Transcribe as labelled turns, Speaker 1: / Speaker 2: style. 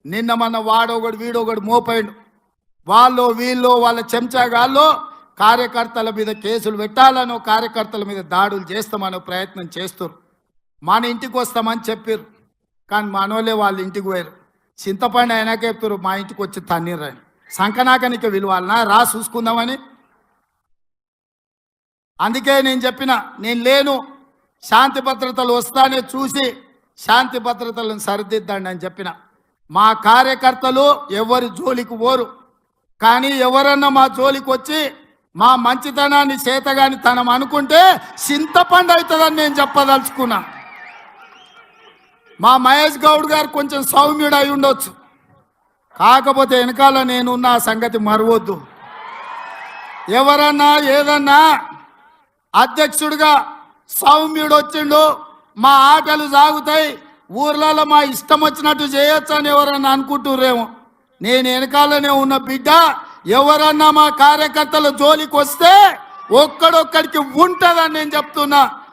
Speaker 1: నిన్న మన వాడొకడు వీడొకడు మోపైండు. వాళ్ళు వీళ్ళు వాళ్ళ చెంచాగాళ్ళు కార్యకర్తల మీద కేసులు పెట్టాలనో కార్యకర్తల మీద దాడులు చేస్తామనో ప్రయత్నం చేస్తారు. మన ఇంటికి వస్తామని చెప్పారు, కానీ మనోళ్ళే వాళ్ళ ఇంటికి పోయారు. చింతపండు అయినాక చెప్తారు మా ఇంటికి వచ్చి తన్నీరని. సంకనాకనికి విలువాలనా రా చూసుకుందామని. అందుకే నేను చెప్పిన, నేను లేను, శాంతి భద్రతలు వస్తానే చూసి శాంతి భద్రతలను సరిదిద్దండి అని చెప్పిన. మా కార్యకర్తలు ఎవరి జోలికి పోరు, కానీ ఎవరన్నా మా జోలికి వచ్చి మా మంచితనాన్ని చేతగాని తనం అనుకుంటే చింతపండు అవుతుందని నేను చెప్పదలుచుకున్నా. మా మహేష్ గౌడ్ గారు కొంచెం సౌమ్యుడు అయి ఉండొచ్చు, కాకపోతే వెనకాల నేనున్న ఆ సంగతి మరవద్దు. ఎవరన్నా ఏదన్నా అధ్యక్షుడిగా సౌమ్యుడు వచ్చిండు, మా ఆటలు సాగుతాయి, ఊర్లలో మా ఇష్టం వచ్చినట్టు చేయొచ్చు అని ఎవరన్నా అనుకుంటుర్రేమో. నేను వెనకాలనే ఉన్న బిడ్డ, ఎవరన్నా మా కార్యకర్తల జోలికి వస్తే ఒక్కడొక్కడికి ఉంటుందని నేను చెప్తున్నా.